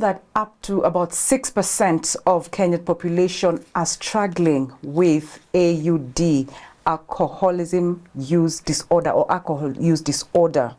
that up to about 6% of Kenyan population are struggling with AUD, alcoholism use disorder or alcohol use disorder.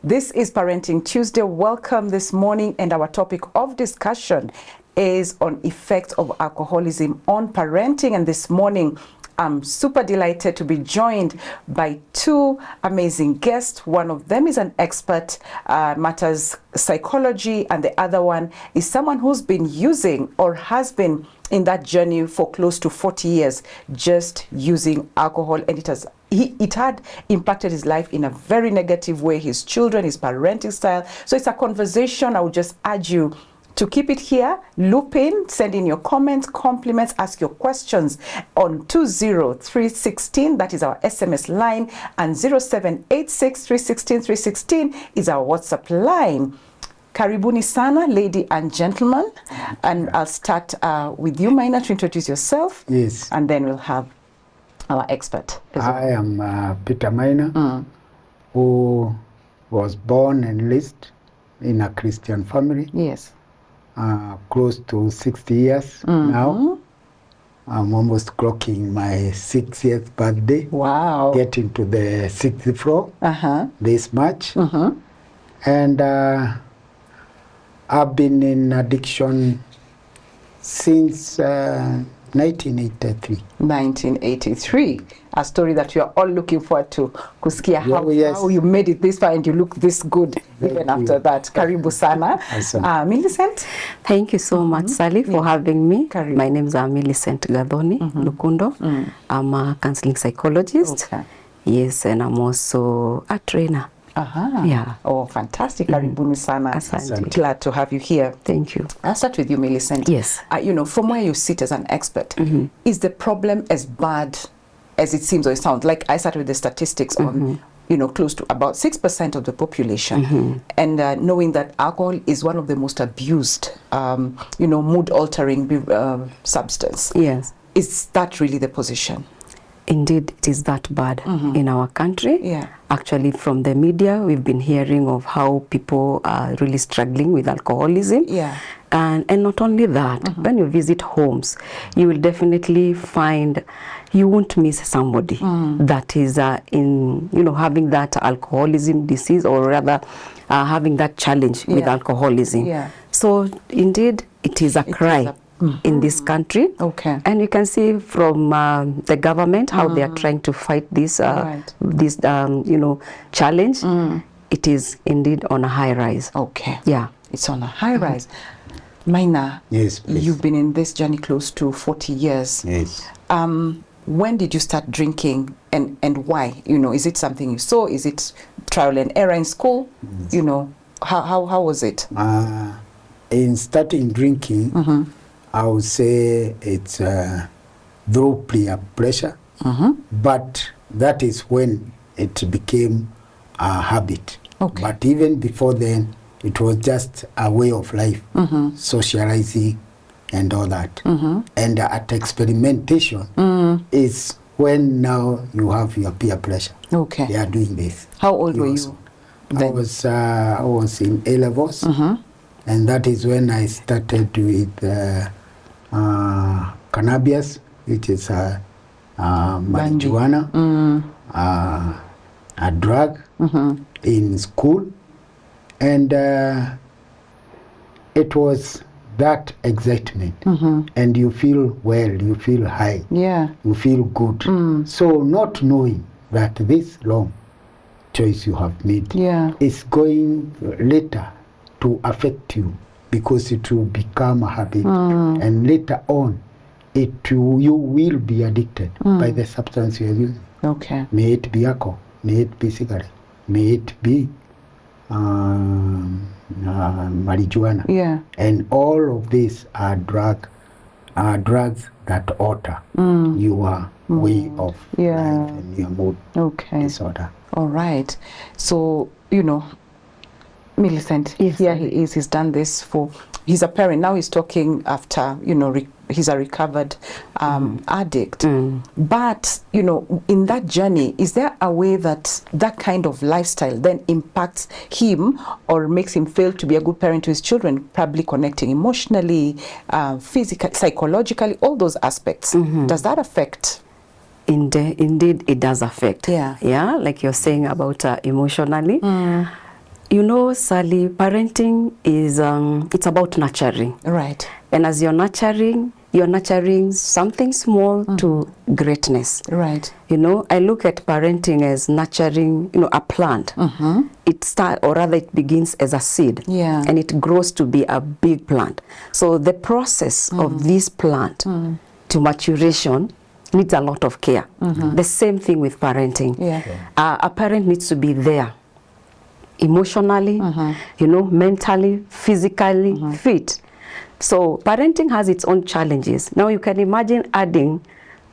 This is Parenting Tuesday. Welcome this morning, and our topic of discussion is on effects of alcoholism on parenting. And this morning, I'm super delighted to be joined by two amazing guests. One of them is an expert, matters psychology, and the other one is someone who's been using or has been in that journey for close to 40 years, just using alcohol, and it had impacted his life in a very negative way, his children, his parenting style. So it's a conversation. I would just urge you to keep it here, loop in, send in your comments, compliments, ask your questions on 20316, that is our SMS line, and 0786 316 316 is our WhatsApp line. Karibuni sana, lady and gentlemen. And I'll start with you, Maina, to introduce yourself. Yes. And then we'll have our expert. I am Peter Maina, who was born and raised in a Christian family. Yes. Close to 60 years now. I'm almost clocking my 60th birthday. Wow. Getting to the 60th floor this March. And I've been in addiction since 1983. 1983. A story that you are all looking forward to. Kusikia how you made it this far and you look this good even after that. Karibu sana. Millicent? Thank you so much, Sally, for having me. Karibu. My name is Millicent Gadhoni Lukundo. I'm a counseling psychologist. Okay. Yes, and I'm also a trainer. Yeah. Oh, fantastic. Karibuni sana. Asante. Glad to have you here. Thank you. I'll start with you, Millicent. Yes. From where you sit as an expert, is the problem as bad as it seems or it sounds? Like I started with the statistics on, close to about 6% of the population. And knowing that alcohol is one of the most abused, mood-altering substance. Yes. Is that really the position? Indeed, it is that bad in our country. Yeah. Actually, from the media, we've been hearing of how people are really struggling with alcoholism. Yeah. And not only that, when you visit homes, you will definitely find you won't miss somebody that is having that alcoholism disease, or rather having that challenge with alcoholism. Yeah. So indeed, it is a cry in this country. Okay. And you can see from the government how they are trying to fight this challenge. It is indeed on a high rise. Okay. Yeah. It's on a high rise. Maina, yes, please. You've been in this journey close to 40 years. Yes. When did you start drinking, and why? Is it something you saw? Is it trial and error in school? Yes. How was it? In starting drinking, I would say it's through peer pressure, but that is when it became a habit. Okay. But even before then, it was just a way of life, socializing and all that. And at experimentation is when now you have your peer pressure. Okay. They are doing this. How old were you then? I was in A-levels, and that is when I started with cannabis, which is marijuana, a drug in school. And it was that excitement, and you feel well, you feel high, you feel good. So not knowing that this long choice you have made is going later to affect you, because it will become a habit, and later on you will be addicted by the substance you are using. Okay. May it be alcohol, may it be cigarette, may it be marijuana. Yeah. And all of these are drugs that alter your way of life and your mood disorder. All right. So, Millicent, yes, here he is. He's done this for he's a parent now. He's talking after, you know, he's a recovered addict. But, you know, in that journey, is there a way that that kind of lifestyle then impacts him or makes him fail to be a good parent to his children, probably connecting emotionally, physically, psychologically, all those aspects? Does that affect? Indeed, it does affect. Yeah, like you're saying about emotionally. You know, Sally, parenting is it's about nurturing. Right. And as you're nurturing something small to greatness. Right. You know, I look at parenting as nurturing, you know, a plant. It begins as a seed. Yeah. And it grows to be a big plant. So the process of this plant to maturation needs a lot of care. The same thing with parenting. Yeah. A parent needs to be there emotionally, you know, mentally, physically fit. So parenting has its own challenges. Now you can imagine adding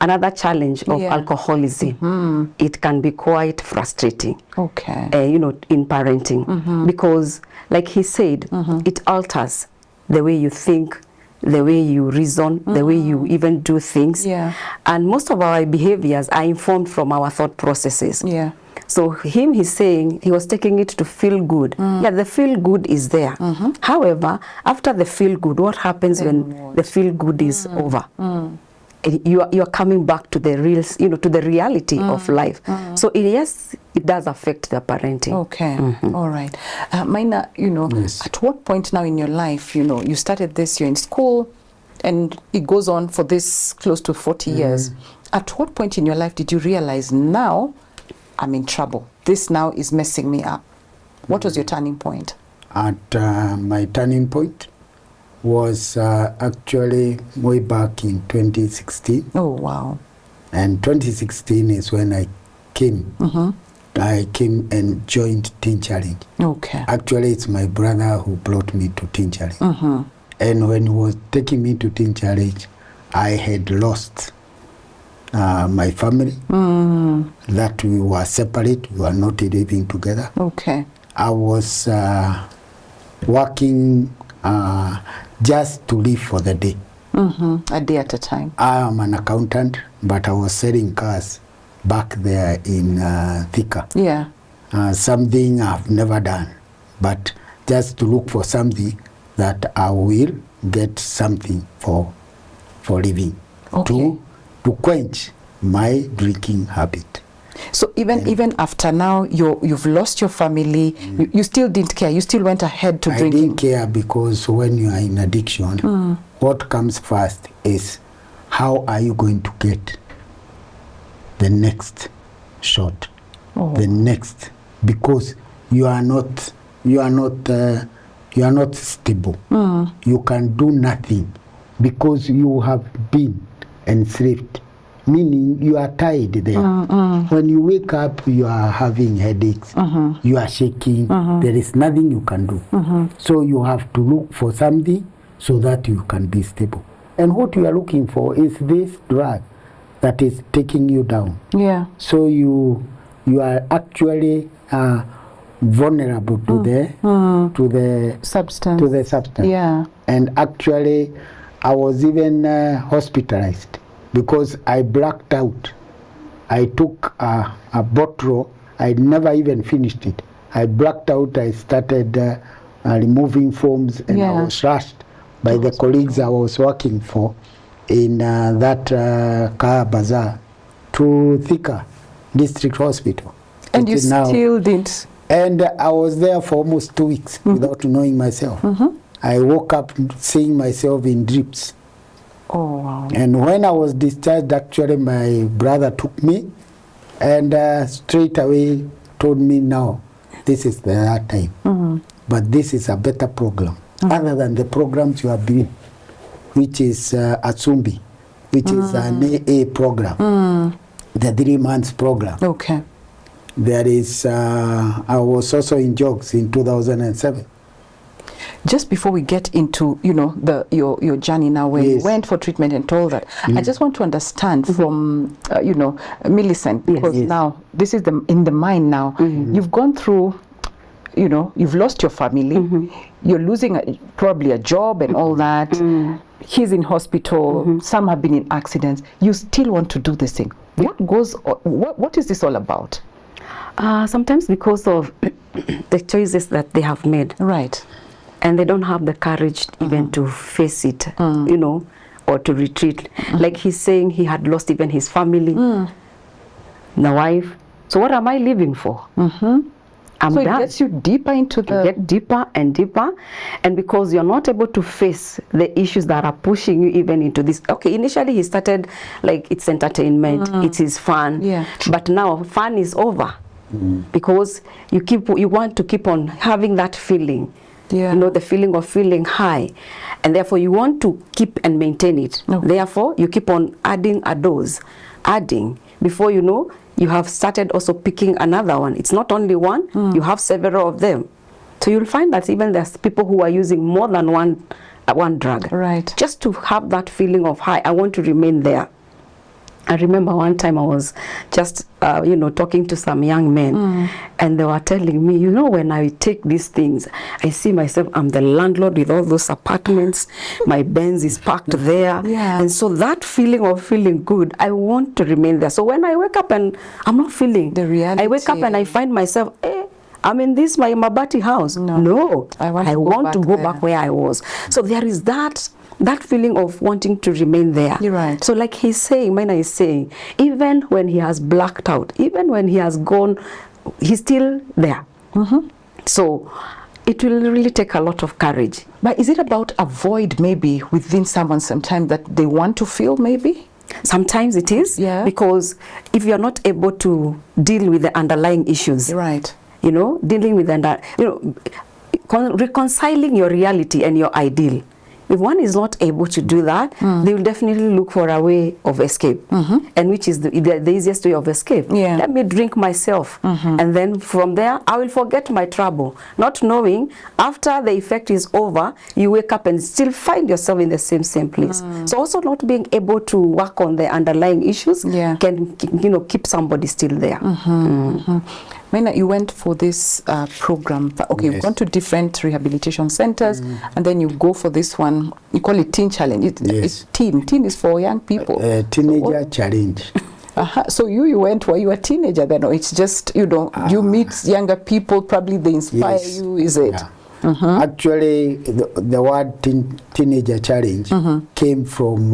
another challenge of alcoholism. It can be quite frustrating. Okay. You know, in parenting, because like he said, it alters the way you think, the way you reason, the way you even do things. Yeah. And most of our behaviors are informed from our thought processes. Yeah. So he's saying he was taking it to feel good. Yeah, the feel good is there. However, after the feel good, what happens when the feel good is over? You're coming back to the real, you know, to the reality of life. So yes, it does affect the parenting. Okay. All right. Maina, you know, at what point now in your life, you know, you started this, you're in school, and it goes on for this close to 40 years. At what point in your life did you realize, now I'm in trouble? This now is messing me up. What was your turning point? At my turning point was actually way back in 2016. Oh, wow. And 2016 is when I came. I came and joined Teen Challenge. Okay. Actually, it's my brother who brought me to Teen Challenge. And when he was taking me to Teen Challenge, I had lost my family, that we were separate, we were not living together. Okay. I was working just to live for the day. A day at a time. I am an accountant, but I was selling cars back there in Thika. Yeah. Something I've never done, but just to look for something that I will get something for living. Okay. To quench my drinking habit. So even after now you've lost your family, you still didn't care. You still went ahead to drinking. I didn't care, because when you are in addiction, what comes first is how are you going to get the next shot, the next, because you are not stable. You can do nothing because you have been enslaved, meaning you are tired there. When you wake up, you are having headaches, you are shaking, there is nothing you can do. So you have to look for something so that you can be stable. And what you are looking for is this drug that is taking you down. Yeah. So you are actually vulnerable to the substance. To the substance. Yeah. And actually, I was even hospitalized because I blacked out. I took a bottle. I never even finished it. I blacked out. I started removing foams, and I was rushed by the colleagues I was working for in that car bazaar to Thika District Hospital. And you still didn't? And I was there for almost 2 weeks without knowing myself. I woke up seeing myself in drips. Oh, wow. And when I was discharged, actually my brother took me and straight away told me, now, this is the right time. But this is a better program, other than the programs you have been, which is Atsumbi, which is an AA program, the 3 months program. Okay. There is, I was also in Jogs in 2007. Just before we get into, you know, your journey now, where you went for treatment and all that, I just want to understand from, you know, Millicent, because now this is in the mind now. You've gone through, you know, you've lost your family, you're losing probably a job and all that. He's in hospital, some have been in accidents. You still want to do this thing. What is this all about? Sometimes because of the choices that they have made. Right. And they don't have the courage even to face it, you know, or to retreat. Like he's saying he had lost even his family, the wife. So what am I living for? So it gets you deeper into the... Get deeper and deeper. And because you're not able to face the issues that are pushing you even into this. Okay, initially he started like it's entertainment, it is fun. Yeah. But now fun is over. Because you want to keep on having that feeling. Yeah. You know, the feeling of feeling high. And therefore you want to keep and maintain it. Okay. Therefore you keep on adding a dose, adding. Before you know, you have started also picking another one. It's not only one, you have several of them. So you'll find that even there's people who are using more than one drug. Right. Just to have that feeling of high, I want to remain there. I remember one time I was just, you know, talking to some young men, and they were telling me, you know, when I take these things, I see myself, I'm the landlord with all those apartments, my Benz is parked there, and so that feeling of feeling good, I want to remain there. So when I wake up and I'm not feeling, the reality. I wake up and I find myself, I'm in this my Mabati house. No, I want to go back where I was. So there is that feeling of wanting to remain there. You're right. So like he's saying, Maina is saying, even when he has blacked out, even when he has gone, he's still there. So it will really take a lot of courage. But is it about a void maybe within someone sometimes that they want to feel maybe? Sometimes it is, because if you're not able to deal with the underlying issues, right, you know, dealing with reconciling your reality and your ideal. If one is not able to do that, they will definitely look for a way of escape, and which is the easiest way of escape. Let me drink myself, and then from there, I will forget my trouble, not knowing after the effect is over, you wake up and still find yourself in the same place. So also not being able to work on the underlying issues can, you know, keep somebody still there. Maina, you went for this program. Okay, you've gone to different rehabilitation centers, and then you go for this one. You call it Teen Challenge. It's teen. Teen is for young people. Teenager Challenge. So you went while you were a teenager then, or it's just, you know, you meet younger people, probably they inspire you, is it? Actually, the word Teenager Challenge came from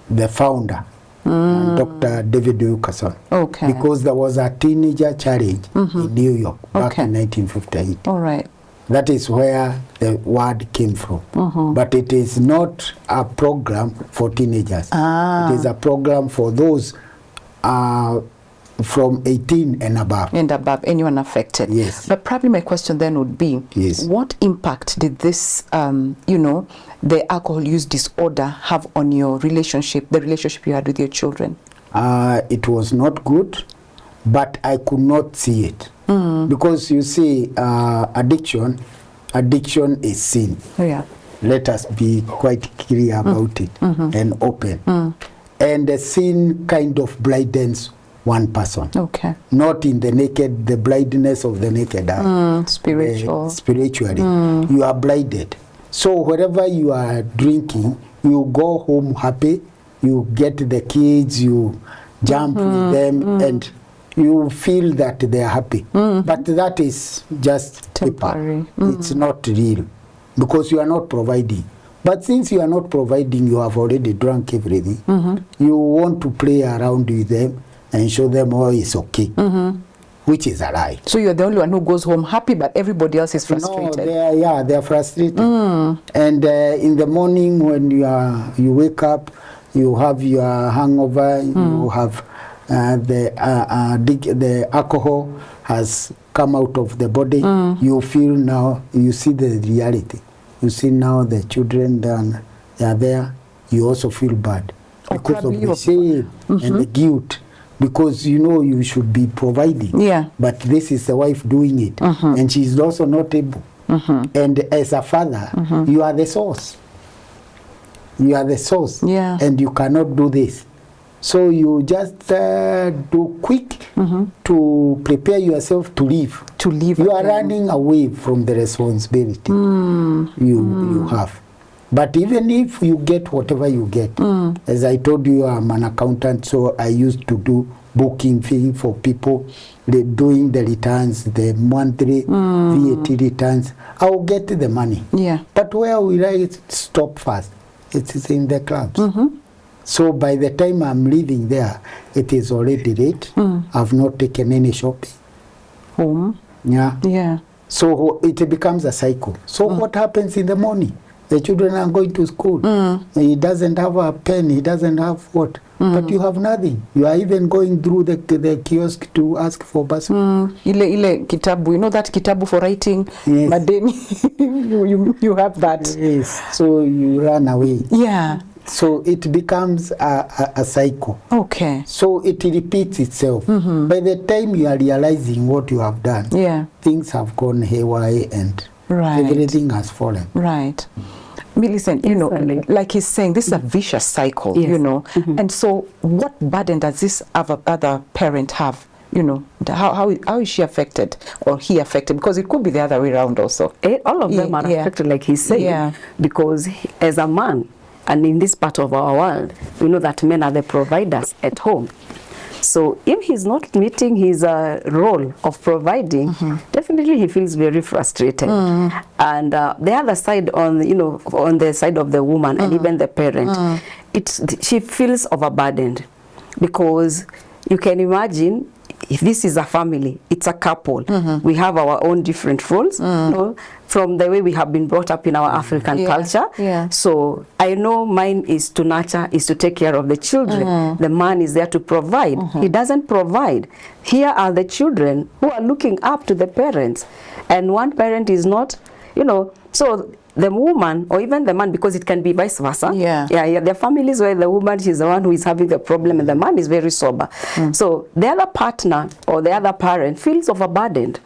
the founder, Dr. David Wilkerson. Because there was a teenager challenge in New York back in 1958. All right. That is where the word came from. But it is not a program for teenagers. It is a program for those from 18 and above. And above, anyone affected. Yes. But probably my question then would be, what impact did this, you know, the alcohol use disorder have on your relationship, the relationship you had with your children? It was not good, but I could not see it. Because you see, addiction is sin. Let us be quite clear about it and open. And the sin kind of blindens one person. Not in the blindness of the naked eye. Spiritually. You are blinded. So wherever you are drinking, you go home happy, you get the kids, you jump with them, and you feel that they are happy. But that is just temporary. It's not real, because you are not providing. But since you are not providing, you have already drunk everything. You want to play around with them and show them, oh, it's okay, which is a lie. So you're the only one who goes home happy, but everybody else is frustrated. No, they are frustrated. And in the morning when you wake up, you have your hangover, you have the alcohol has come out of the body. You feel now, you see the reality. You see now the children, they are there. You also feel bad because of the shame and the guilt. Because you know you should be providing, but this is the wife doing it, and she is also not able. And as a father, you are the source. You are the source, and you cannot do this. So you just do quick to prepare yourself to leave. You are running away from the responsibility you have. But even if you get whatever you get, as I told you, I'm an accountant, so I used to do booking fee for people, doing the returns, the monthly VAT returns. I will get the money. Yeah. But where will I stop first? It is in the clubs. So by the time I'm leaving there, it is already late. I've not taken any shopping. Home. Yeah. Yeah. So it becomes a cycle. So what happens in the morning? The children are going to school. He doesn't have a pen. He doesn't have what? But you have nothing. You are even going through the kiosk to ask for bursary. Ile kitabu, you know that kitabu for writing? Yes. Madeni, you have that. Yes. So you run away. Yeah. So it becomes a cycle. Okay. So it repeats itself. By the time you are realizing what you have done, things have gone haywire and everything has fallen. Right. Millicent, you know, like he's saying, this is a vicious cycle, you know. And so what burden does this other parent have? You know, how is she affected or he affected? Because it could be the other way around also. All of them are affected, like he's saying, because as a man, and in this part of our world, we know that men are the providers at home. So if he's not meeting his role of providing, definitely he feels very frustrated. And the other side, on the side of the woman and even the parent, she feels overburdened, because you can imagine, if this is a family, it's a couple, we have our own different roles, you know, from the way we have been brought up in our African culture. So I know mine is to nurture, is to take care of the children. The man is there to provide. He doesn't provide. Here are the children who are looking up to the parents, and one parent is not, you know, so the woman or even the man, because it can be vice versa. There are families where the woman, she's the one who is having the problem and the man is very sober. So the other partner or the other parent feels overburdened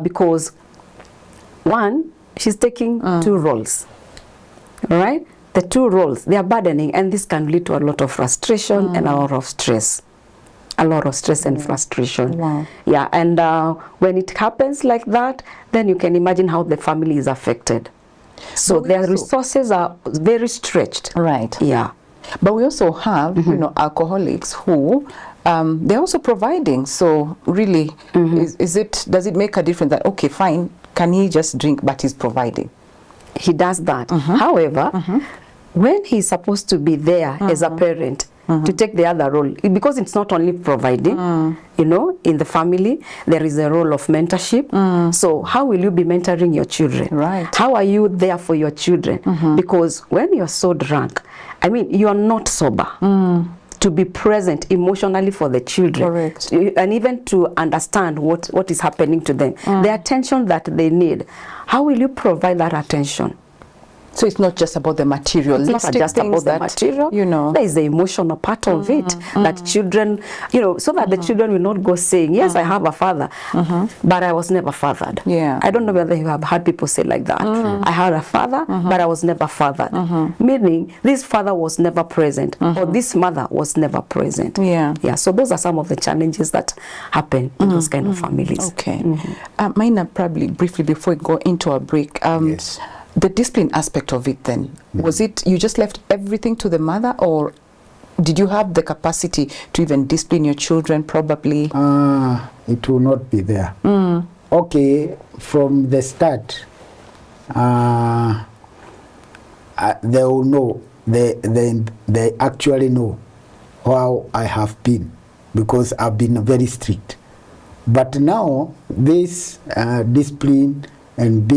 because one, she's taking two roles. All right? The two roles, they are burdening, and this can lead to a lot of frustration and a lot of stress. A lot of stress and frustration. Yeah, and when it happens like that, then you can imagine how the family is affected. So their resources are very stretched. Right. Yeah. But we also have, you know, alcoholics who they're also providing. So really, does it make a difference that, okay, fine, can he just drink, but he's providing? He does that. However, when he's supposed to be there as a parent, to take the other role, because it's not only providing, you know, in the family, there is a role of mentorship. So how will you be mentoring your children? Right. How are you there for your children? Because when you're so drunk, I mean, you're not sober. To be present emotionally for the children. Correct. And even to understand what is happening to them. The attention that they need. How will you provide that attention? So it's not just about the material. It's not just about the material. You know, there is the emotional part of it that children, you know, so that the children will not go saying, yes, I have a father, but I was never fathered. I don't know whether you have heard people say like that. I had a father, but I was never fathered. Meaning, this father was never present, or this mother was never present. So those are some of the challenges that happen in those kind of families. Okay. Maina, probably briefly before we go into a break. Yes. The discipline aspect of it then, was it you just left everything to the mother, or did you have the capacity to even discipline your children probably? It will not be there. Okay, from the start, they will know, they actually know how I have been, because I've been very strict. But now, this discipline and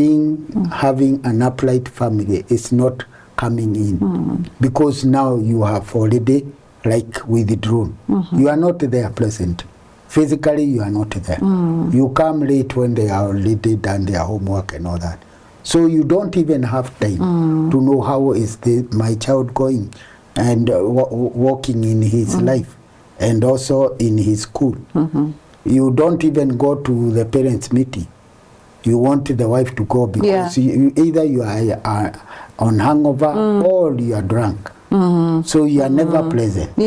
having an upright family is not coming in, because now you have already withdrawn. You are not there present. Physically, you are not there. You come late when they are already done their homework and all that. So you don't even have time to know how is my child going and walking in his life and also in his school. You don't even go to the parents' meeting. You want the wife to go because either you are on hangover or you are drunk. So you are never present.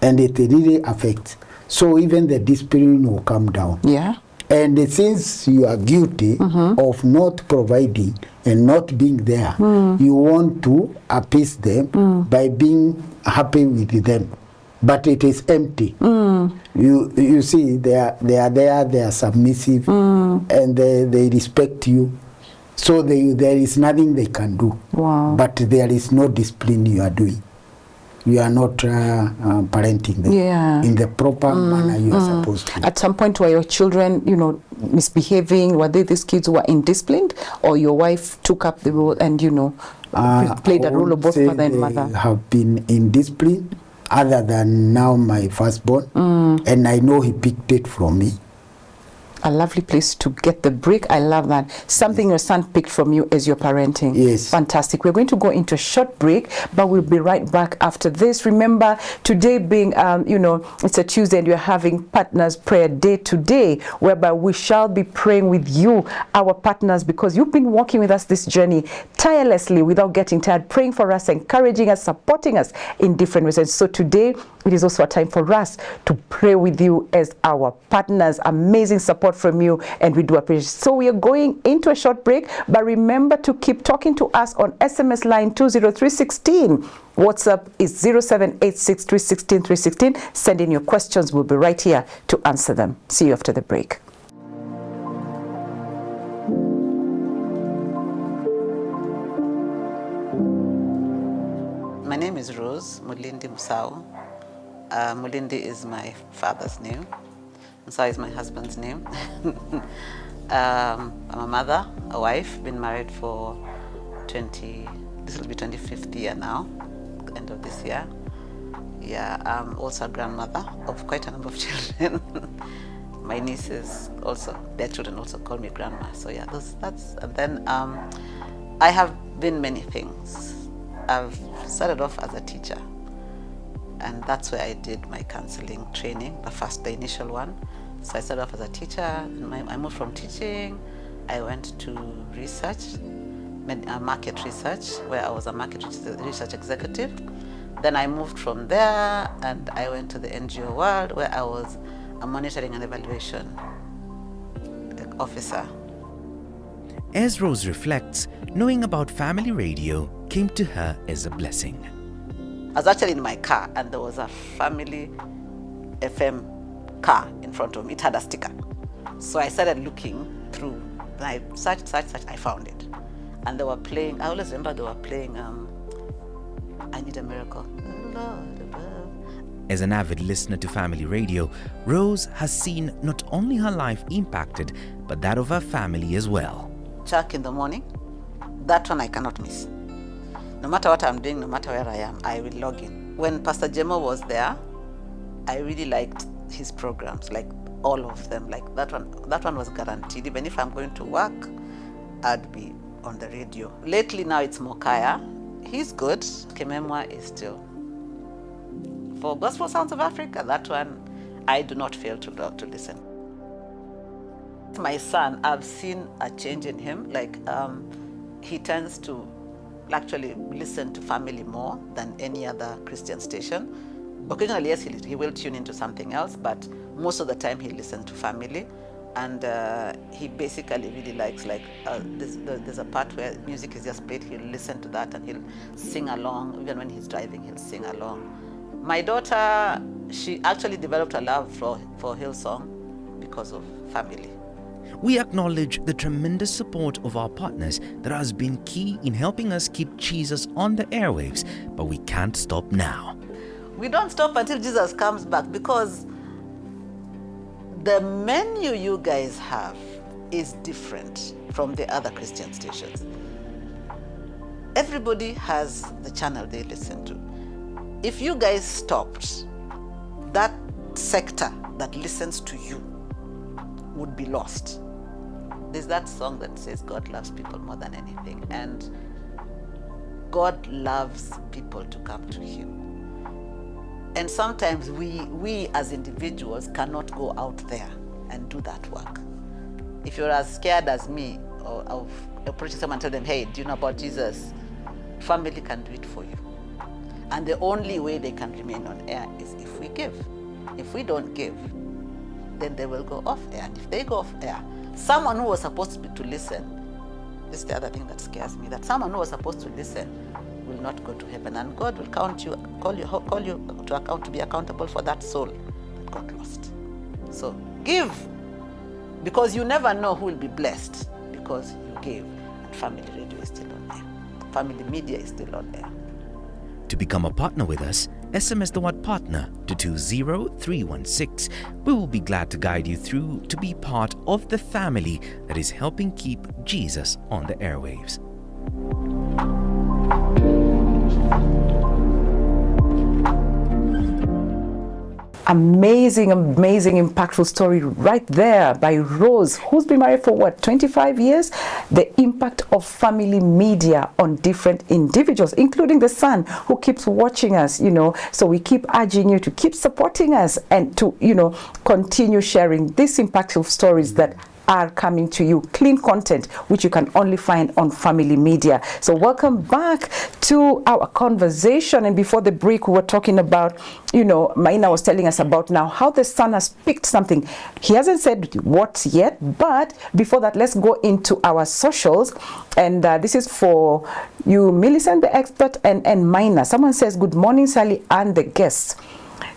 and it really affects. So even the discipline will come down. Yeah. And since you are guilty of not providing and not being there, you want to appease them by being happy with them. But it is empty. You see, they are there, they are submissive, and they respect you. So there is nothing they can do. Wow. But there is no discipline you are doing. You are not parenting them in the proper manner you are supposed to. At some point, were your children, misbehaving? Were they these kids who were indisciplined, or your wife took up the role and, played a role of both father and mother? They have been indisciplined, other than now my firstborn, and I know he picked it from me. A lovely place to get the break. I love that. Something your son picked from you as your parenting. Yes. Fantastic. We're going to go into a short break, but we'll be right back after this. Remember, today being, it's a Tuesday, and you're having Partners Prayer Day today, whereby we shall be praying with you, our partners, because you've been walking with us this journey tirelessly without getting tired, praying for us, encouraging us, supporting us in different ways. And so today, it is also a time for us to pray with you as our partners. Amazing support from you, and we do appreciate it. So we are going into a short break, but remember to keep talking to us on SMS line 20316. WhatsApp is 0786316316. Send in your questions. We'll be right here to answer them. See you after the break. My name is Rose Mulindi Musau. Mulindi is my father's name. Musau is my husband's name. I'm a mother, a wife, been married for this will be 25th year now, end of this year. Yeah, I'm also a grandmother of quite a number of children. My nieces also, their children also call me grandma. So yeah, and then I have been many things. I've started off as a teacher, and that's where I did my counseling training, the initial one. So I started off as a teacher, and I moved from teaching, I went to research, market research, where I was a market research executive. Then I moved from there, and I went to the NGO world, where I was a monitoring and evaluation officer. As Rose reflects, knowing about family radio came to her as a blessing. I was actually in my car, and there was a family FM car in front of me. It had a sticker. So I started looking through, and I searched, I found it. And they were playing, I always remember they were playing I Need a Miracle. Lord above. As an avid listener to family radio, Rose has seen not only her life impacted, but that of her family as well. Chuck in the morning, that one I cannot miss. No matter what I'm doing, no matter where I am, I will log in. When Pastor Jemo was there, I really liked his programs, like all of them. Like that one was guaranteed. Even if I'm going to work, I'd be on the radio. Lately now it's Mokaya. He's good. Kememwa is still. For Gospel Sounds of Africa, that one I do not fail to listen. My son, I've seen a change in him. Like he tends to actually listen to family more than any other Christian station. Occasionally, yes, he will tune into something else, but most of the time he listens to family. And he basically really likes, there's a part where music is just played, he'll listen to that and he'll sing along. Even when he's driving, he'll sing along. My daughter, she actually developed a love for Hillsong because of family. We acknowledge the tremendous support of our partners that has been key in helping us keep Jesus on the airwaves, but we can't stop now. We don't stop until Jesus comes back, because the menu you guys have is different from the other Christian stations. Everybody has the channel they listen to. If you guys stopped, that sector that listens to you would be lost. There's that song that says God loves people more than anything, and God loves people to come to him. And sometimes we as individuals cannot go out there and do that work. If you're as scared as me of approaching someone and tell them, hey, do you know about Jesus? Family can do it for you. And the only way they can remain on air is if we give. If we don't give, then they will go off air. And if they go off air, someone who was supposed to listen, this is the other thing that scares me, that someone who was supposed to listen will not go to heaven, and God will call you to account, to be accountable for that soul that got lost. So give, because you never know who will be blessed because you gave. And family radio is still on air. Family media is still on air. To become a partner with us, SMS the word partner to 20316. We will be glad to guide you through to be part of the family that is helping keep Jesus on the airwaves. Amazing, impactful story right there by Rose, who's been married for 25 years? The impact of family media on different individuals, including the son who keeps watching us, So we keep urging you to keep supporting us and to, continue sharing these impactful stories that are coming to you, clean content which you can only find on family media. So welcome back to our conversation. And before the break, we were talking about, Maina was telling us about now how the son has picked something. He hasn't said what yet, but before that, let's go into our socials. And this is for you, Millicent, the expert, and Maina. Someone says, good morning, Sally, and the guests.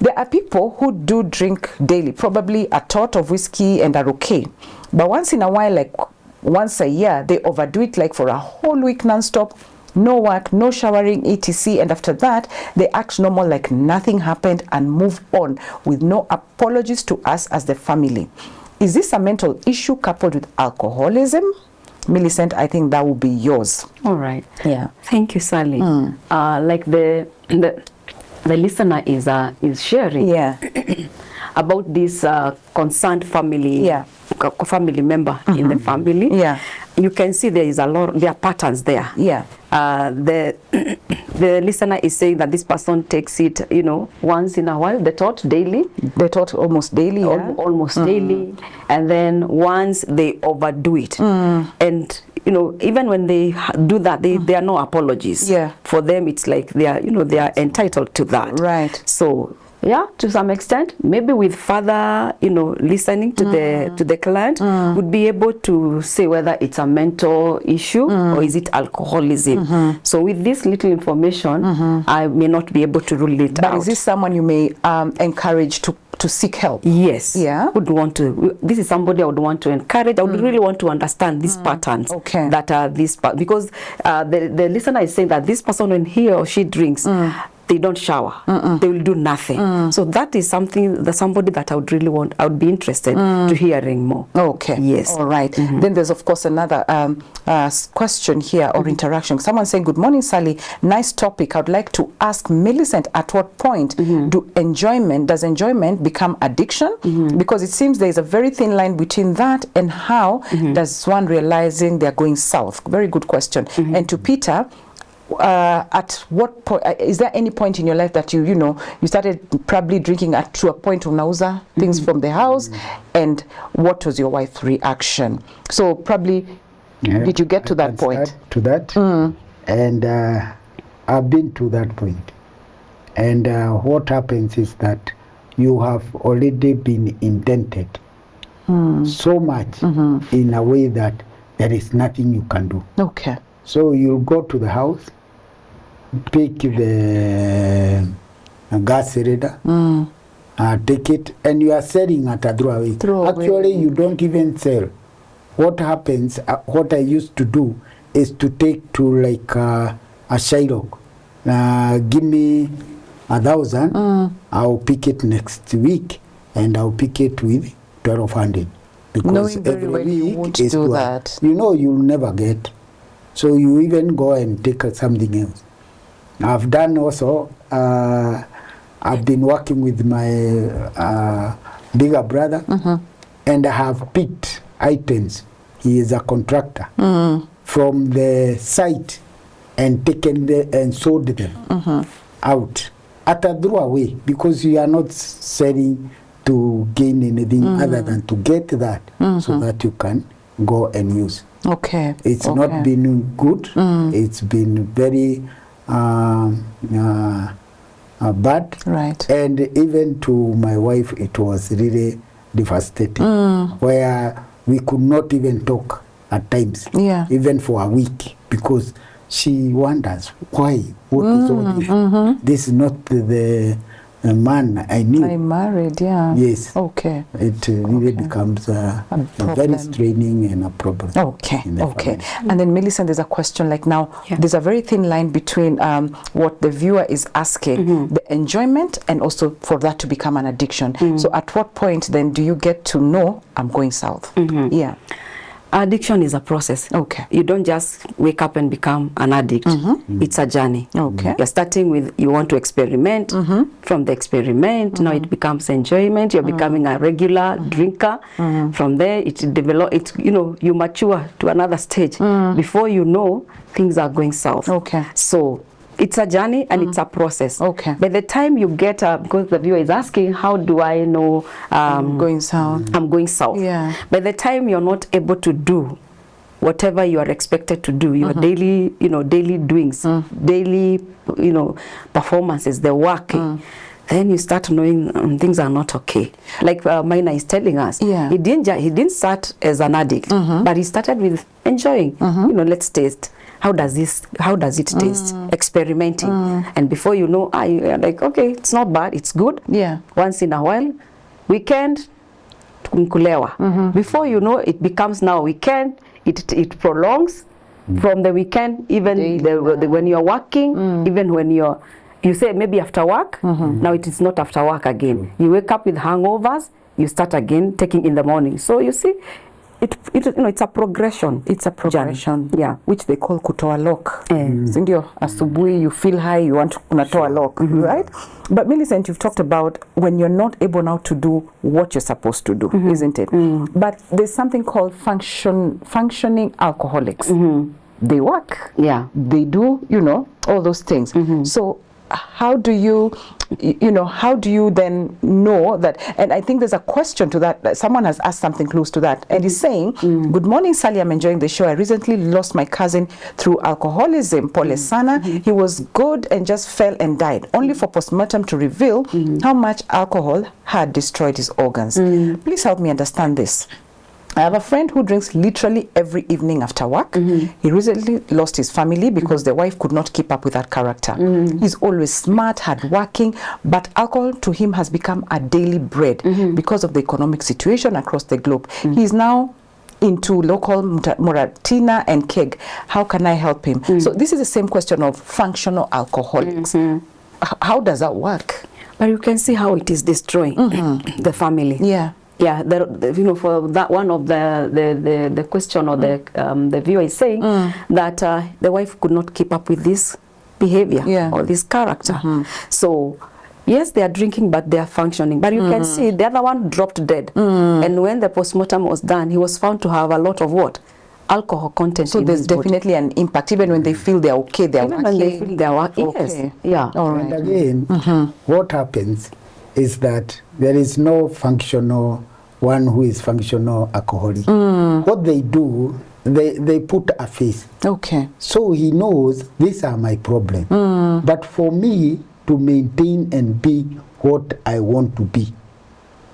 There are people who do drink daily, probably a tot of whiskey and are okay. But once in a while, like once a year, they overdo it like for a whole week non-stop, no work, no showering, etc. And after that, they act normal like nothing happened and move on with no apologies to us as the family. Is this a mental issue coupled with alcoholism? Millicent, I think that will be yours. All right. Yeah. Thank you, Sally. Like the listener is sharing about this concerned family family member in the family. You can see there are patterns there. The listener is saying that this person takes it, once in a while, the thought daily. The thought almost daily. Almost daily. And then once they overdo it. And even when they do that, there are no apologies. For them, it's like they are entitled to that. Right. So to some extent, maybe with further, listening to the client, would be able to say whether it's a mental issue or is it alcoholism. So with this little information, I may not be able to rule it out. But is this someone you may encourage to seek help? Yes. Would want to. This is somebody I would want to encourage. I would really want to understand these patterns that are because the listener is saying that this person, when he or she drinks, they don't shower. They will do nothing. So that is something that somebody that I would be interested to hearing more. Okay. Yes. All right. Then there's of course another question here or interaction. Someone saying, good morning, Sally. Nice topic. I'd like to ask Millicent, at what point does enjoyment become addiction? Because it seems there is a very thin line between that and how does one realizing they're going south? Very good question. And to Peter, at what point is there any point in your life that you started probably drinking to a point unauza things from the house, and what was your wife's reaction? So probably did you get to that point? To that, and I've been to that point, and what happens is that you have already been indented so much in a way that there is nothing you can do. Okay. So you'll go to the house, pick the gas cylinder, take it, and you are selling at a throwaway. Actually, you don't even sell. What happens, what I used to do is to take to like a Shylock. Give me 1,000, I'll pick it next week, and I'll pick it with 1,200. Because knowing very well you won't do that. You'll never get. So you even go and take something else. I've done also, I've been working with my bigger brother, and I have picked items. He is a contractor from the site and taken and sold them out at a throwaway, because you are not selling to gain anything other than to get that so that you can go and use. Okay. It's not been good. It's been very bad. Right. And even to my wife, it was really devastating, where we could not even talk at times, even for a week, because she wonders why, what is all this? This is not the man I knew. I married, yeah. Yes. Okay. It really becomes a very straining and a problem. Okay, okay. Family. And then Millicent, there's a question like now, there's a very thin line between what the viewer is asking, the enjoyment, and also for that to become an addiction. So at what point then do you get to know I'm going south? Yeah. Addiction is a process. Okay. You don't just wake up and become an addict. It's a journey. Okay. You're starting with, you want to experiment. From the experiment, now it becomes enjoyment. You're becoming a regular drinker. From there, it develop. It, you know, you mature to another stage. Before you know, things are going south. Okay. So it's a journey and it's a process. Okay. By the time you get, because the viewer is asking, how do I know I'm going south? I'm going south. Yeah. By the time you're not able to do whatever you are expected to do, your daily, daily doings, daily, performances, the work, then you start knowing things are not okay. Like Maina is telling us, he didn't start as an addict, but he started with enjoying. Let's taste. How does it taste? Experimenting. And before you know, you're like, okay, it's not bad, it's good. Yeah. Once in a while, weekend, kulewa. Before you know, it becomes now weekend, it prolongs from the weekend, even when you're working, even when you say maybe after work, now it is not after work again. You wake up with hangovers, you start again taking in the morning. So you see, it's a progression. It's a progression. Yeah. Which they call kutoa lock. Sindio, asubuhi you feel high, you want to kunatoa lock, right? But Millicent, you've talked about when you're not able now to do what you're supposed to do, isn't it? But there's something called functioning alcoholics. They work. Yeah. They do, all those things. So how do you then know that? And I think there's a question to that. Someone has asked something close to that, and he's saying, good morning, Sally, I'm enjoying the show. I recently lost my cousin through alcoholism. Pole sana. He was good and just fell and died, only for postmortem to reveal how much alcohol had destroyed his organs. Please help me understand this. I have a friend who drinks literally every evening after work. He recently lost his family because the wife could not keep up with that character. He's always smart, hardworking, but alcohol to him has become a daily bread because of the economic situation across the globe. He's now into local Moratina and keg. How can I help him? So this is the same question of functional alcoholics. How does that work? But you can see how it is destroying the family. Yeah. Yeah, for that one of the question or the viewer is saying that the wife could not keep up with this behavior or this character. So yes, they are drinking, but they are functioning. But you can see the other one dropped dead. And when the postmortem was done, he was found to have a lot of what? Alcohol content. So there's definitely an impact, even when they feel they're okay, they're even working. when they feel they're working. Okay. Yes. Yeah. All right. And again, what happens is that there is no functional one who is functional alcoholic. What they do, they put a face. Okay. So he knows these are my problem. But for me to maintain and be what I want to be,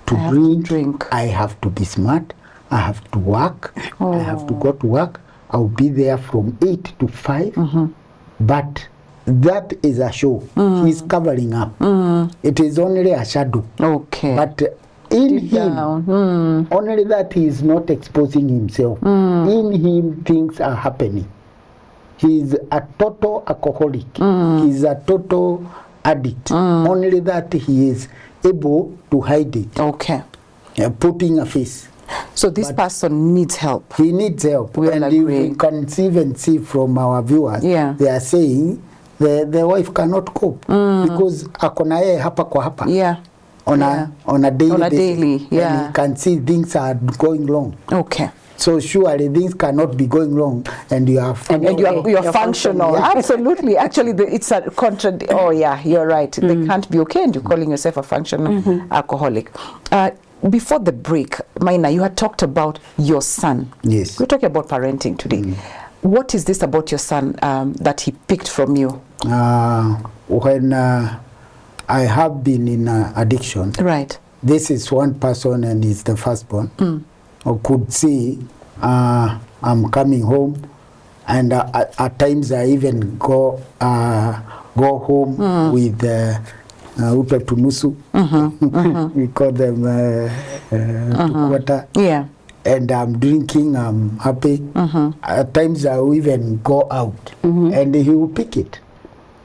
to drink, I have to be smart. I have to work. I have to go to work. I'll be there from 8 to 5. But that is a show. He's covering up. It is only a shadow. Okay. But in him, only that he is not exposing himself. In him, things are happening. He is a total alcoholic. He is a total addict. Only that he is able to hide it. Okay. Putting a face. So this person needs help. He needs help. We and you can even see from our viewers, they are saying the wife cannot cope because akona yeye hapa kwa hapa. Yeah. On a daily basis. Yeah. And you can see things are going wrong. Okay. So surely things cannot be going wrong, and you are you're functional. Absolutely. Actually, it's a Oh yeah, you're right. They can't be okay, and you're calling yourself a functional alcoholic. Before the break, Maina, you had talked about your son. Yes. We're talking about parenting today. What is this about your son that he picked from you? When I have been in addiction. Right. This is one person and he's the firstborn. I could see I'm coming home, and at times I even go home with upepunusu. We call them tukwata. Yeah. And I'm drinking, I'm happy. At times I will even go out and he will pick it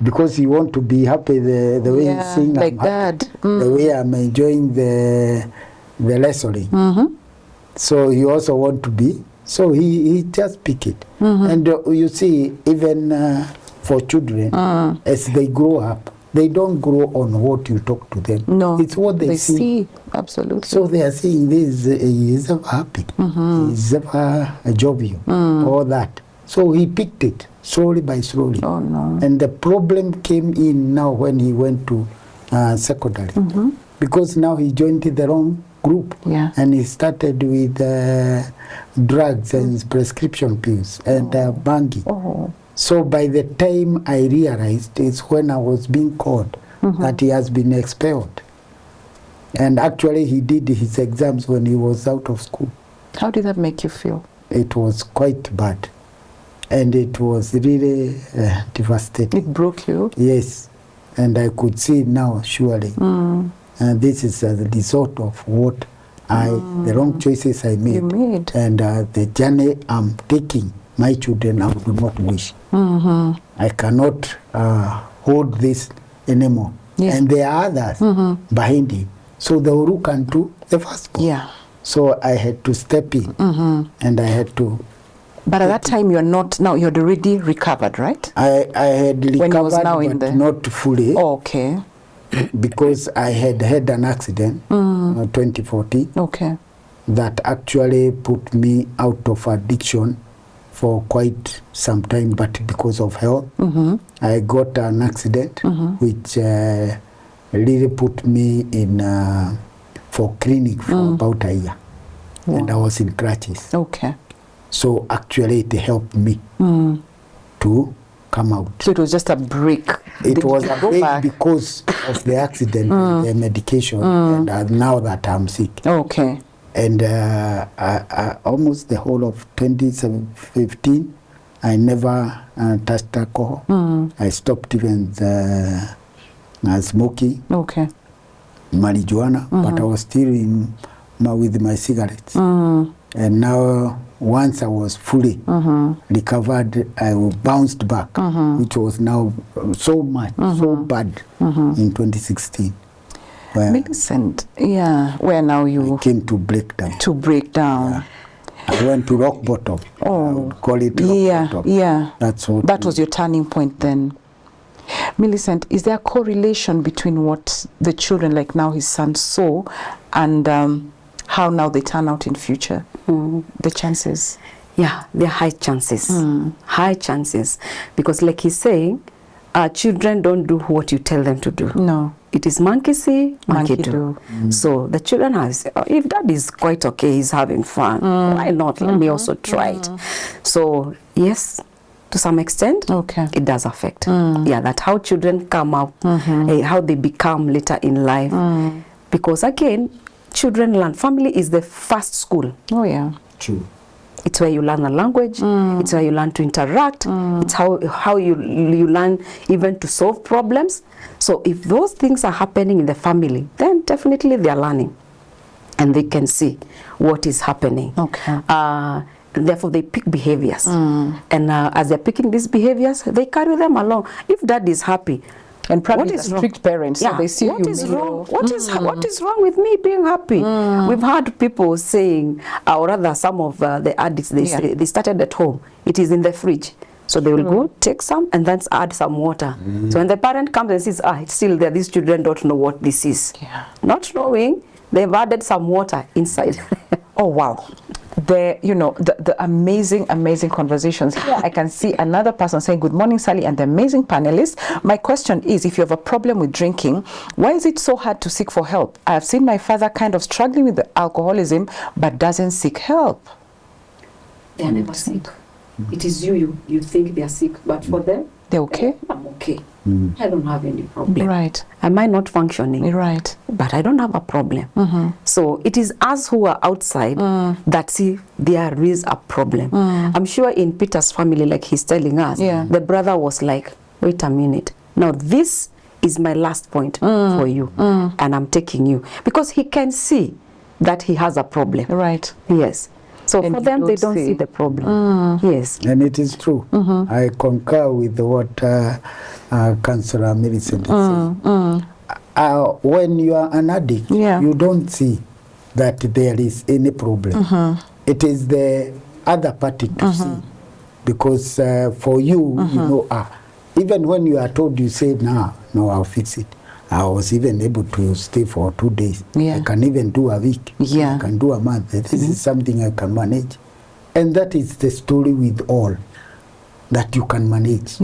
because he want to be happy the way he's saying like I'm happy, that. the way I'm enjoying the lesson. So he also want to be, so he just pick it. And you see, even for children, as they grow up, they don't grow on what you talk to them. No, it's what they see. Absolutely. So they are saying this, he is ever happy, he is ever jovial, all that. So he picked it slowly by slowly. Oh no. And the problem came in now when he went to secondary, because now he joined the wrong group. Yeah. And he started with drugs and prescription pills and banging. Oh. So by the time I realized, it's when I was being called that he has been expelled. And actually he did his exams when he was out of school. How did that make you feel? It was quite bad. And it was really devastating. It broke you? Yes. And I could see now, surely. And this is the result of what the wrong choices I made. You made. And the journey I'm taking, my children, I do not wish. I cannot hold this anymore. Yeah. And there are others behind him. So the Uru can do the first one. Yeah. So I had to step in and I had to. But at that time you're not, now you're already recovered, right? I had recovered, When he was now in but the... not fully. Oh, okay. Because I had had an accident in 2014 Okay. that actually put me out of addiction for quite some time, but because of health. I got an accident which really put me in for clinic for about a year. And I was in crutches. Okay. So actually it helped me to come out. So it was just a break. It Did was you a go break back? because of the accident, and the medication, and now that I'm sick. Okay. And I almost the whole of 2015, I never touched alcohol. I stopped even smoking, Okay. marijuana, but I was still in with my cigarettes. And now, once I was fully recovered, I bounced back, which was now so much, so bad in 2016. Where Millicent, yeah, where now you came to break down. to break down. Yeah. I went to rock bottom. I would call it rock bottom. Yeah. That's what. That was your turning point then. Millicent, is there a correlation between what the children, like now his son, saw and how now they turn out in future? The chances? Yeah, there are high chances. High chances. Because like he's saying, children don't do what you tell them to do. No. It is monkey see, monkey do. So the children have said, oh, if that is quite okay, he's having fun, why not? Let me also try it. So yes, to some extent, Okay. it does affect. Yeah, that how children come out, how they become later in life. Because again, children learn. Family is the first school. Oh yeah. True. It's where you learn a language. It's where you learn to interact. It's how you learn even to solve problems. So if those things are happening in the family, then definitely they are learning, and they can see what is happening. Okay. Therefore, they pick behaviors, and as they're picking these behaviors, they carry them along. If dad is happy, And probably what the is wrong? strict parents, so they see what you is mirror. wrong? What is wrong with me being happy? We've had people saying, or rather, some of the addicts, they say they started at home. It is in the fridge, so they will go take some and then add some water. So when the parent comes and says, it's still there. These children don't know what this is. Yeah. Not knowing, they've added some water inside. Oh wow. The amazing conversations. Here I can see another person saying, good morning, Sally, and the amazing panelists. My question is, if you have a problem with drinking, why is it so hard to seek for help? I have seen my father kind of struggling with the alcoholism, but doesn't seek help. They are never sick. It is you think they are sick, but for them, They're okay? I'm okay. I don't have any problem. Right. Am I not functioning? Right. But I don't have a problem. So it is us who are outside that see there is a problem. I'm sure in Peter's family, like he's telling us, the brother was like, wait a minute. Now this is my last point for you, and I'm taking you. Because he can see that he has a problem. Right. Yes. So And for you them, they don't don't see see. the problem. Yes. And it is true. I concur with what Councillor Millicent said. When you are an addict, you don't see that there is any problem. It is the other party to see. Because for you, you know, even when you are told, you say, no, I'll fix it. I was even able to stay for 2 days. I can even do a week. I can do a month. This is something I can manage. And that is the story with all that you can manage.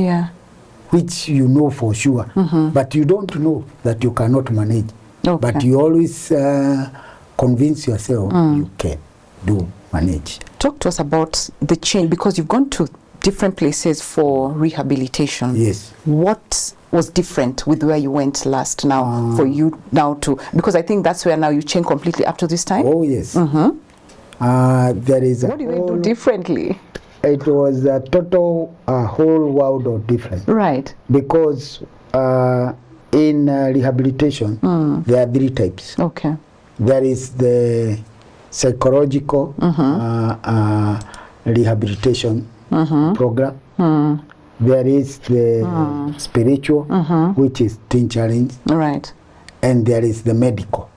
Which you know for sure. But you don't know that you cannot manage. But you always convince yourself you can manage. Talk to us about the change, because you've gone to different places for rehabilitation. Yes. What was different with where you went last now for you now to, because I think that's where now you changed completely up to this time? Oh, yes. There is a what did they do differently? It was a total whole world of difference. Right. Because in rehabilitation, there are 3 types. Okay. There is the psychological rehabilitation program. There is the spiritual, which is Teen Challenge. Right. And there is the medical.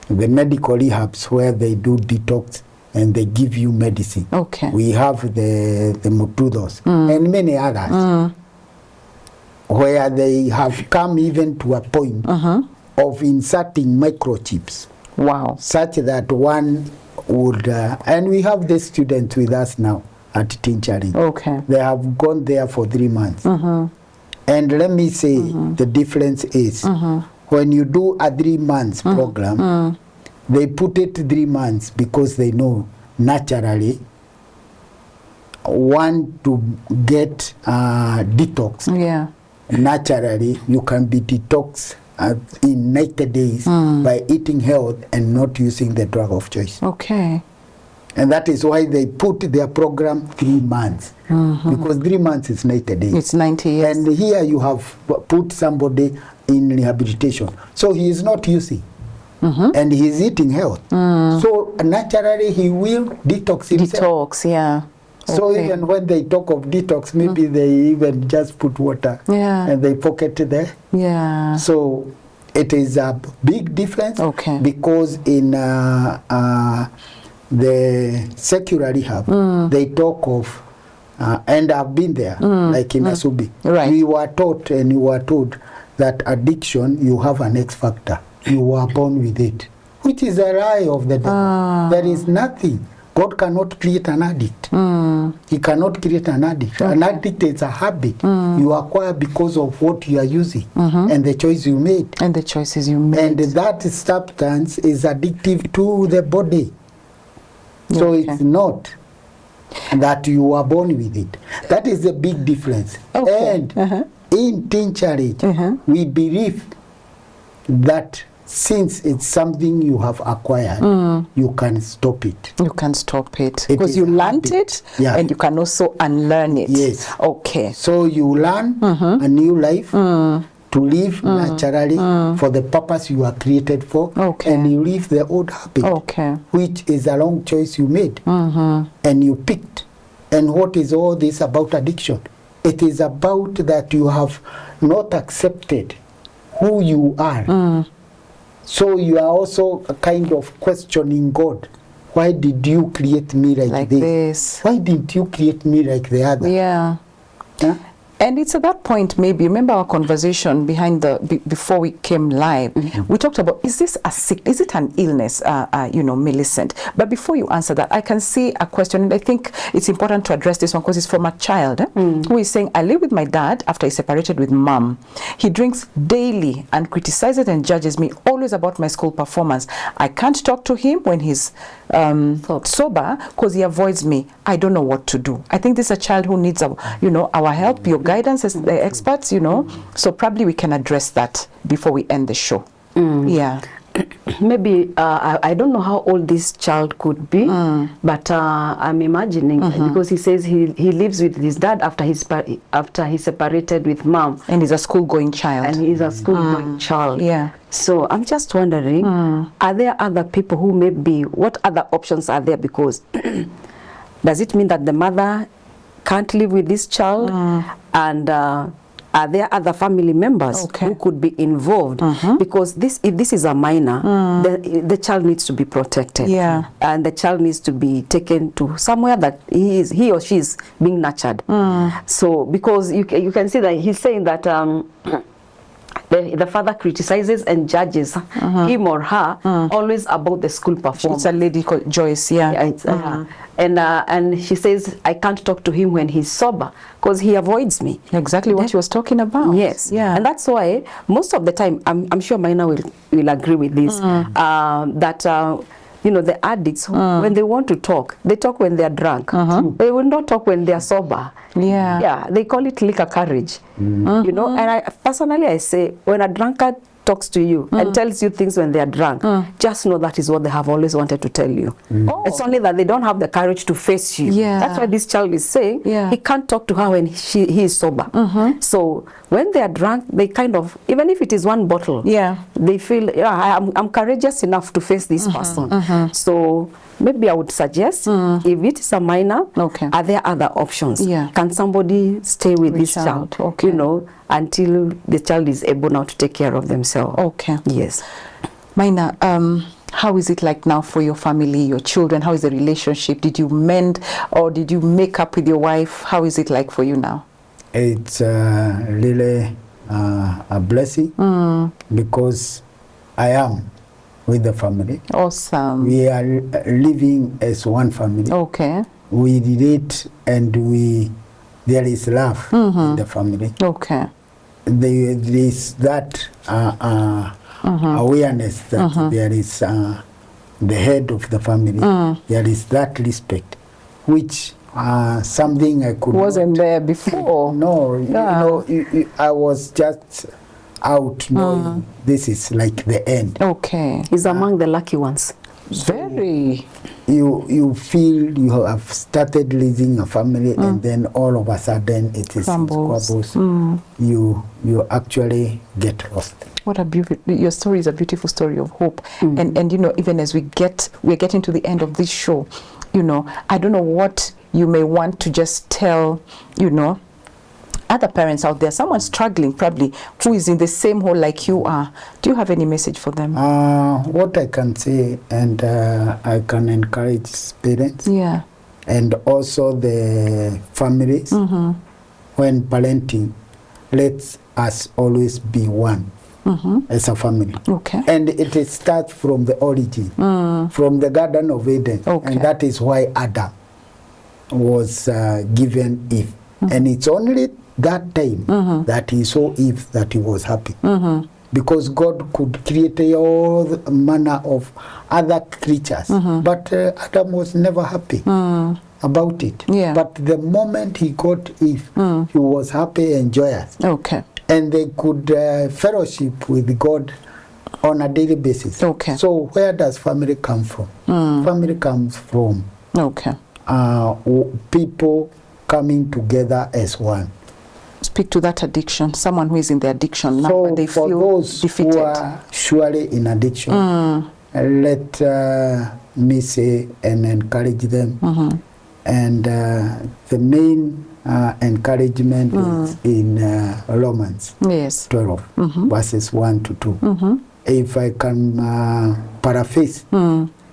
The medical rehabs where they do detox and they give you medicine. Okay. We have the Mutudos and many others where they have come even to a point of inserting microchips. Wow. Such that one would, and we have the students with us now at Teen Challenge. Okay. They have gone there for 3 months. And let me say, the difference is when you do a 3 months program, they put it 3 months because they know naturally want to get detox. Naturally, you can be detoxed in 90 days by eating health and not using the drug of choice. Okay. And that is why they put their program 3 months. Because 3 months is 90 days. It's 90 years. And here you have put somebody in rehabilitation. So he is not using. And he is eating health. So naturally he will detox himself. Detox, yeah. So even when they talk of detox, maybe they even just put water and they pocket it there. Yeah. So it is a big difference. Okay. Because in the secular rehab, they talk of, and I've been there, like in Asubi. Right. We were taught and you were told that addiction, you have an X factor. You were born with it, which is a lie of the devil. There is nothing. God cannot create an addict. He cannot create an addict. An addict is a habit you acquire because of what you are using and the choice you made. And the choices you made. And that substance is addictive to the body. So it's not that you are born with it. That is the big difference. And in Teen Challenge, we believe that since it's something you have acquired, you can stop it. You can stop it. Because you learned it and you can also unlearn it. Yes. Okay. So you learn a new life to live naturally for the purpose you are created for. And you leave the old habit, which is a wrong choice you made and you picked. And what is all this about addiction? It is about that you have not accepted who you are. So you are also kind of questioning God. Why did you create me like this? Why didn't you create me like the other? Yeah. And it's at that point, maybe, remember our conversation behind before we came live, we talked about, is this a sick, is it an illness, Millicent? But before you answer that, I can see a question, and I think it's important to address this one because it's from a child who is saying, I live with my dad after he separated with mom. He drinks daily and criticizes and judges me always about my school performance. I can't talk to him when he's sober because he avoids me. I don't know what to do. I think this is a child who needs our help, your guidance as the experts, so probably we can address that before we end the show. Yeah. Maybe I don't know how old this child could be, but I'm imagining because he says he lives with his dad after he separated with mom, and he's a school-going child. And he's a school-going child. Yeah. So I'm just wondering, are there other people who maybe, what other options are there? Because does it mean that the mother can't live with this child, and are there other family members who could be involved? Because if this is a minor, the child needs to be protected. Yeah. And the child needs to be taken to somewhere that he or she is being nurtured. So because you can see that he's saying that the father criticizes and judges him or her always about the school performance. It's a lady called Joyce, and she says, I can't talk to him when he's sober because he avoids me. Exactly what she was talking about. Yes. Yeah. And that's why most of the time, I'm sure Maina will agree with this, that the addicts, when they want to talk, they talk when they're drunk. They will not talk when they're sober. Yeah. Yeah. They call it liquor courage. And I personally say, when a drunkard talks to you and tells you things when they are drunk, just know that is what they have always wanted to tell you. It's only that they don't have the courage to face you. That's why this child is saying he can't talk to her when he is sober. So when they are drunk, they kind of, even if it is one bottle, they feel, I'm courageous enough to face this person. So maybe I would suggest, if it is a minor, are there other options? Can somebody stay with this child, until the child is able now to take care of themselves? Yes. Maina, how is it like now for your family, your children? How is the relationship? Did you mend or did you make up with your wife? How is it like for you now? It's really a blessing because I am with the family. Awesome. We are living as one family. Okay. We relate and there is love in the family. Okay. There is that awareness that there is the head of the family. There is that respect, which something I could wasn't there before. No, I was just out knowing this is like the end. Okay. He's among the lucky ones. Very. You feel you have started losing a family and then all of a sudden it is squabbles. You actually get lost. What a beautiful, your story is a beautiful story of hope. And even as we're getting to the end of this show, I don't know what you may want to just tell, other parents out there, someone struggling probably, who is in the same hole like you are. Do you have any message for them? What I can say, and I can encourage parents, and also the families, when parenting, let us always be one as a family. Okay. And it starts from the origin, from the Garden of Eden, and that is why Adam was given Eve. And it's only that time that he saw Eve that he was happy. Because God could create all manner of other creatures. But Adam was never happy about it. But the moment he got Eve, he was happy and joyous. Okay. And they could fellowship with God on a daily basis. Okay. So where does family come from? Family comes from people coming together as one. Speak to that addiction, someone who is in the addiction now, so and they for feel those defeated. who are surely in addiction, let me say and encourage them. And the main encouragement is in Romans 12, verses 1 to 2. If I can paraphrase,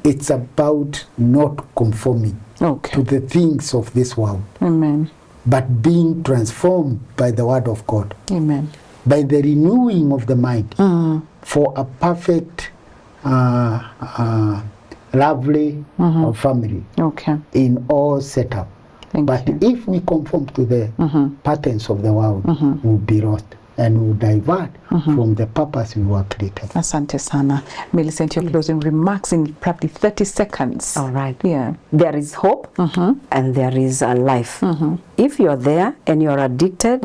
it's about not conforming to the things of this world. Amen. but being transformed by the word of God. Amen. By the renewing of the mind for a perfect, lovely family in all setup. But if we conform to the patterns of the world, we'll be lost and we'll divert from the purpose we were created. Asante sana. Millicent, your closing remarks in probably 30 seconds. All right. Yeah. There is hope and there is a life. If you're there and you're addicted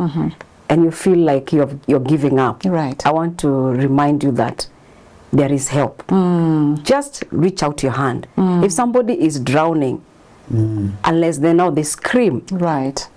and you feel like you're giving up, right, I want to remind you that there is help. Just reach out your hand. If somebody is drowning, unless they scream, right,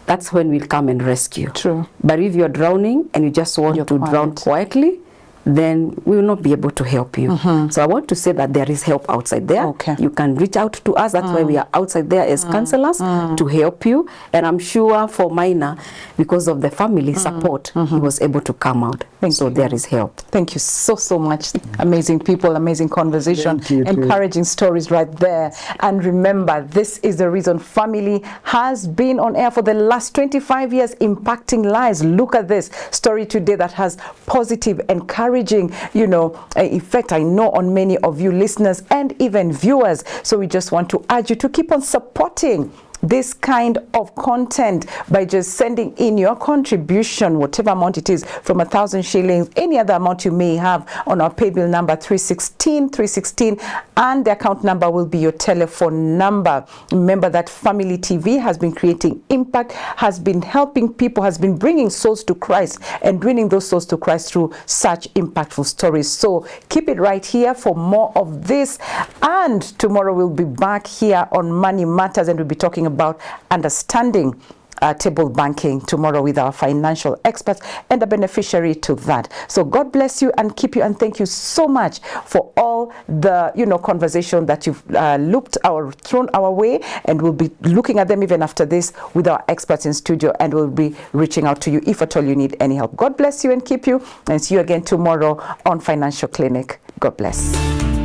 that's when we'll come and rescue. True. But if you're drowning and you just want to drown quietly, then we will not be able to help you. So I want to say that there is help outside there. Okay. You can reach out to us. That's why we are outside there as counselors to help you. And I'm sure for Minor, because of the family support, he was able to come out. So there is help. Thank you so much. Amazing people, amazing conversation, encouraging stories right there. And remember, this is the reason family has been on air for the last 25 years, impacting lives. Look at this story today that has positive, encouraging, effect, I know, on many of you listeners and even viewers. So we just want to urge you to keep on supporting this kind of content by just sending in your contribution, whatever amount it is, from 1,000 shillings, any other amount you may have, on our pay bill number 316, and the account number will be your telephone number. Remember that Family TV has been creating impact, has been helping people, has been bringing souls to Christ and bringing those souls to Christ through such impactful stories. So keep it right here for more of this, and tomorrow we'll be back here on Money Matters, and we'll be talking about understanding table banking tomorrow with our financial experts and a beneficiary to that. So God bless you and keep you, and thank you so much for all the conversation that you've thrown our way, and we'll be looking at them even after this with our experts in studio, and we'll be reaching out to you if at all you need any help. God bless you and keep you, and see you again tomorrow on Financial Clinic. God bless.